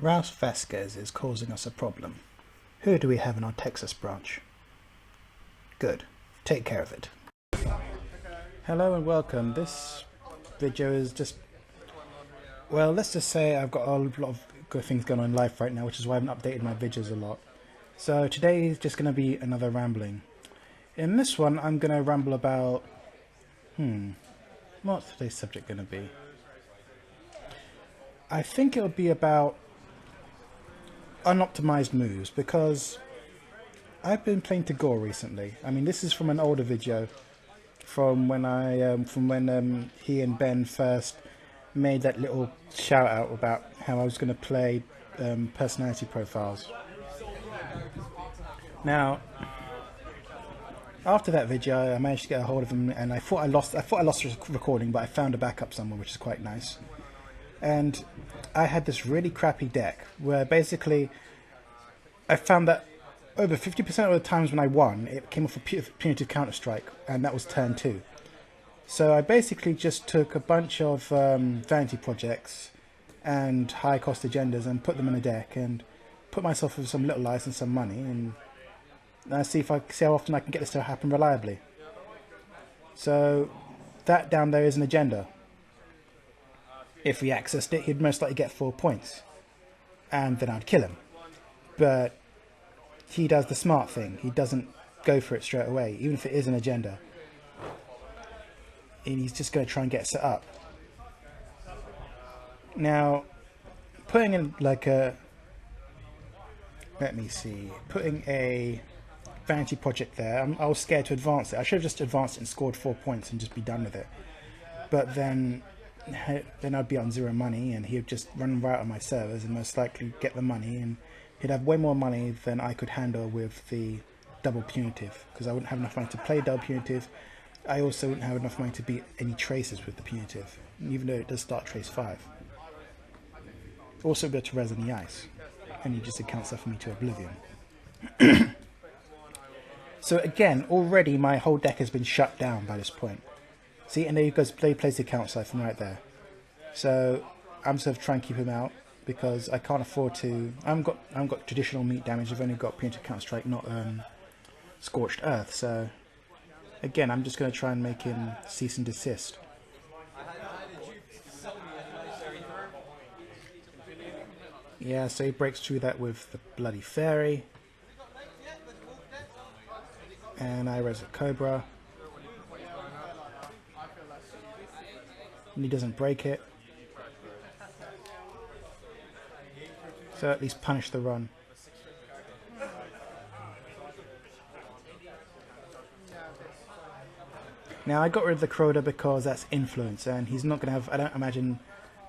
Ralph Vasquez is causing us a problem. Who do we have in our Texas branch? Good. Take care of it. Hello and welcome. This video is just... well, let's just say I've got a lot of good things going on in life right now, which is why I haven't updated my videos a lot. So today is just going to be another rambling. In this one, I'm going to ramble about... what's today's subject going to be? I think it'll be about unoptimized moves, because I've been playing to Gore recently. I mean, this is from an older video from when he and Ben first made that little shout out about how I was going to play personality profiles. Now, after that video, I managed to get a hold of him, and I thought I lost the recording, but I found a backup somewhere, which is quite nice. And I had this really crappy deck where basically I found that over 50% of the times when I won, it came off a punitive counter-strike, and that was turn 2. So I basically just took a bunch of vanity projects and high-cost agendas and put them in a deck and put myself with some little ice and some money, and see how often I can get this to happen reliably. So that down there is an agenda. If we accessed it, he'd most likely get 4 points, and then I'd kill him. But he does the smart thing. He doesn't go for it straight away, even if it is an agenda. And he's just going to try and get set up. Now, putting in like a... putting a vanity project there, I was scared to advance it. I should have just advanced it and scored 4 points and just be done with it. But then I'd be on 0 money, and he'd just run right on my servers and most likely get the money, and he'd have way more money than I could handle with the double punitive, because I wouldn't have enough money to play double punitive. I also wouldn't have enough money to beat any traces with the punitive, even though it does start trace 5. Also be able to res on the ice, and he just accounts that for me to oblivion. So again, already my whole deck has been shut down by this point. See, and there he goes, plays the count siphon right there. So I'm sort of trying to keep him out, because I can't afford to... I haven't got traditional meat damage, I've only got punitive counter strike, not scorched earth. So again, I'm just going to try and make him cease and desist. Yeah, so he breaks through that with the bloody fairy, and I res a cobra. And he doesn't break it, so at least punish the run. Now I got rid of the Crowder because that's influence, and he's not going to have... I don't imagine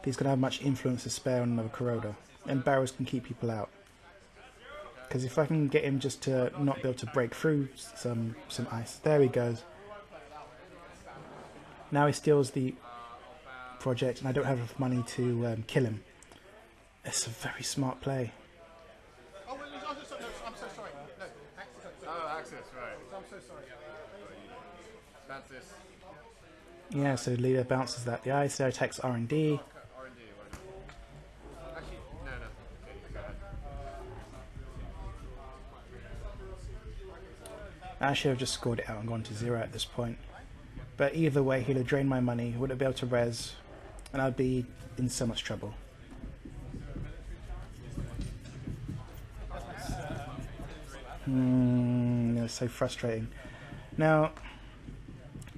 he's going to have much influence to spare on another Crowder, and barrels can keep people out. Because if I can get him just to not be able to break through some ice, there he goes. Now he steals the project, and I don't have enough money to kill him. It's a very smart play. Oh, well, I'm so sorry. No, access. Oh, access, right. I'm so sorry. Bounce this. Yeah, so leader bounces that the ice, there attacks R&D. R&D, actually, no. Okay, go ahead. I should have just scored it out and gone to 0 at this point. But either way, he'd have drained my money, wouldn't be able to res, and I'd be in so much trouble. It's so frustrating. Now,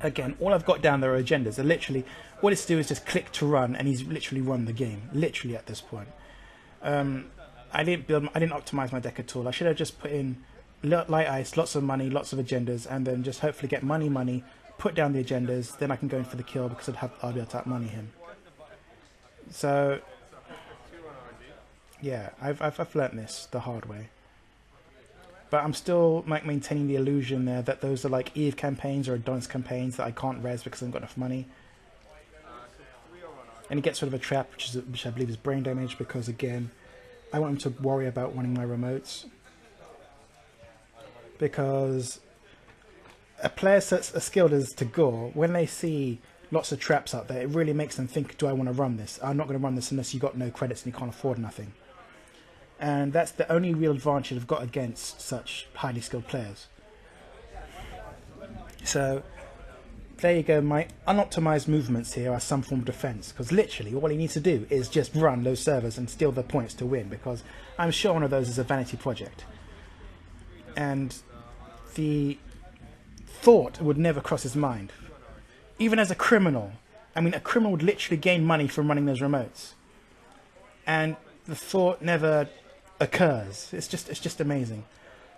again, all I've got down there are agendas. They're literally, all it's to do is just click to run, and he's literally run the game. Literally at this point. I didn't optimize my deck at all. I should have just put in light ice, lots of money, lots of agendas, and then just hopefully get money, put down the agendas, then I can go in for the kill, because I'll be able to out-money him. So, yeah, I've learnt this the hard way. But I'm still maintaining the illusion there that those are like Eve campaigns or Adonis campaigns that I can't res because I haven't got enough money. And he gets rid of a trap, which I believe is brain damage, because again, I want him to worry about winning my remotes. Because a player that's as skilled as Tagore, when they see lots of traps out there, it really makes them think, do I want to run this? I'm not going to run this unless you've got no credits and you can't afford nothing. And that's the only real advantage I've got against such highly skilled players. So there you go, my unoptimized movements here are some form of defense, because literally all he needs to do is just run those servers and steal the points to win, because I'm sure one of those is a vanity project. And the thought would never cross his mind. Even as a criminal, I mean, a criminal would literally gain money from running those remotes. And the thought never occurs. It's just amazing.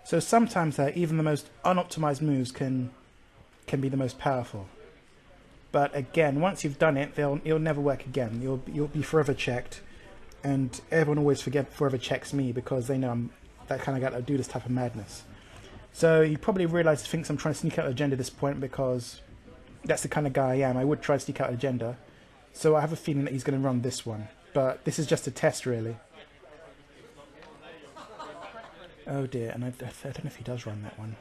So sometimes even the most unoptimized moves can be the most powerful. But again, once you've done it, it'll never work again. You'll be forever checked, and everyone always forever checks me, because they know I'm that kind of guy that would do this type of madness. So you probably thinks I'm trying to sneak out an agenda at this point, because that's the kind of guy I am. I would try to sneak out an agenda. So I have a feeling that he's going to run this one. But this is just a test, really. Oh dear, and I don't know if he does run that one.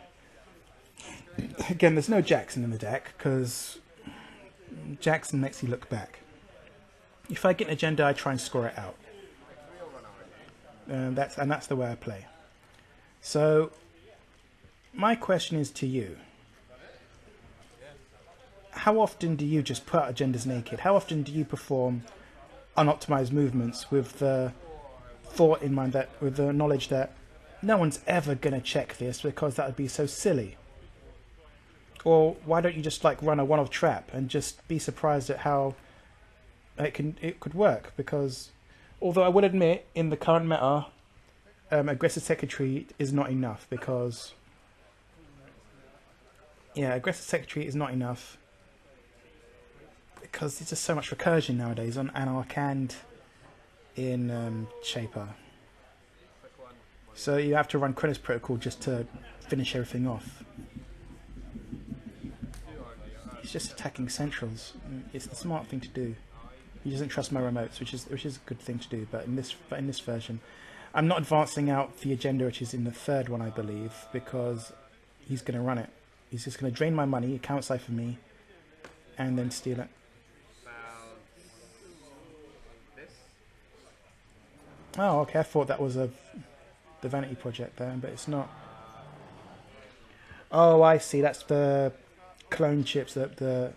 Again, there's no Jackson in the deck, because Jackson makes you look back. If I get an agenda, I try and score it out. That's the way I play. So, my question is to you. How often do you just put out agendas naked? How often do you perform unoptimized movements with the thought in mind, that with the knowledge that no one's ever going to check this, because that would be so silly? Or why don't you just like run a one-off trap and just be surprised at how it could work? Because although I would admit, in the current meta, aggressive secretary is not enough, because aggressive secretary is not enough, because there's just so much recursion nowadays on Anarch and in Shaper. So you have to run Kronos Protocol just to finish everything off. He's just attacking centrals. It's the smart thing to do. He doesn't trust my remotes, which is a good thing to do. But in this version, I'm not advancing out the agenda, which is in the third one, I believe, because he's going to run it. He's just going to drain my money, account cipher me, and then steal it. Oh, okay. I thought that was the vanity project there, but it's not. Oh, I see. That's the clone chips, the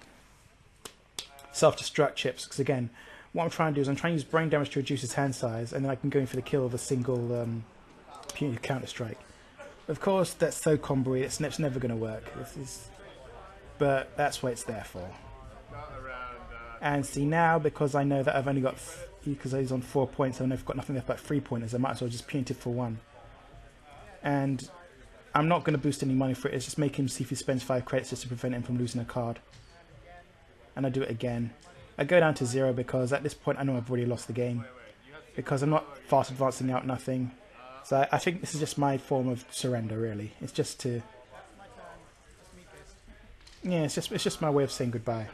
self-destruct chips. Because again, what I'm trying to do is I'm trying to use brain damage to reduce his hand size, and then I can go in for the kill of a single punitive counter strike. Of course, that's so combo-y. It's never going to work. But that's what it's there for. And see, now, because I know that I've only got, because he's on 4 points, I've got nothing left but 3 pointers, I might as well just punitive for 1. And I'm not going to boost any money for it. It's just make him see if he spends 5 credits just to prevent him from losing a card. And I do it again. I go down to 0 because at this point I know I've already lost the game, because I'm not fast advancing out nothing. So I think this is just my form of surrender, really. It's just to, yeah, it's just my way of saying goodbye.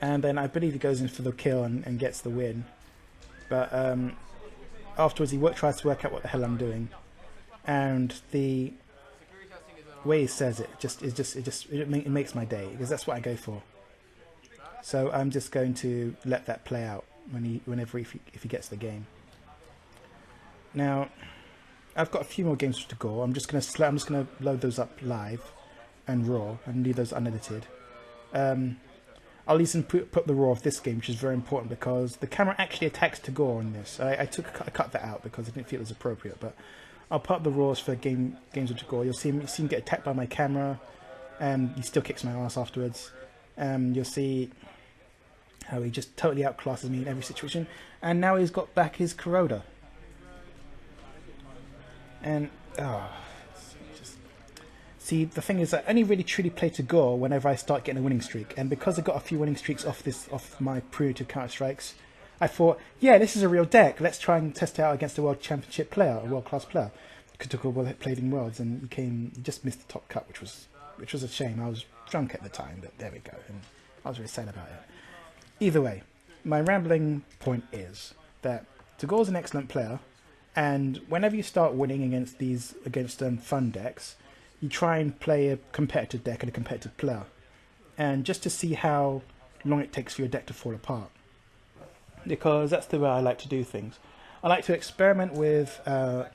And then I believe he goes in for the kill and gets the win. But afterwards he tries to work out what the hell I'm doing, and the way he says it makes my day, because that's what I go for. So I'm just going to let that play out if he gets the game. Now I've got a few more games to go. I'm just gonna load those up live and raw and leave those unedited. I'll even put the raw of this game, which is very important, because the camera actually attacks Tagore on this. I cut that out because I didn't feel it was appropriate, but I'll put up the raws for games with Tagore. You'll see him get attacked by my camera, and he still kicks my ass afterwards. You'll see how he just totally outclasses me in every situation, and now he's got back his Kuroda. And see, the thing is, I only really truly play Tagore whenever I start getting a winning streak, and because I got a few winning streaks off my punitive counter strikes, I thought, yeah, this is a real deck. Let's try and test it out against a world championship player, a world class player. Tagore played in Worlds, and he just missed the top cut, which was a shame. I was drunk at the time, but there we go, and I was really sad about it. Either way, my rambling point is that Tagore's an excellent player, and whenever you start winning against fun decks, you try and play a competitive deck and a competitive player, and just to see how long it takes for your deck to fall apart. because that's the way I like to do things. I like to experiment with a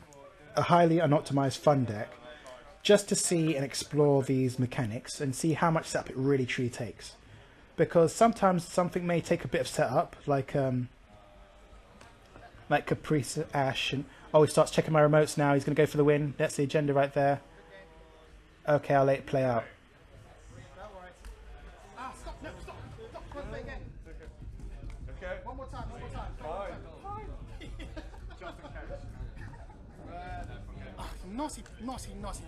highly unoptimized fun deck just to see and explore these mechanics and see how much setup it really truly takes. Because sometimes something may take a bit of setup, like Caprice Ash, and oh, he starts checking my remotes now. He's going to go for the win. That's the agenda right there. Okay, I'll let it play out. Ah, stop, no, stop, stop, one thing again. Okay. One more time, one more time. Fine. Just in case. Naughty, naughty, naughty.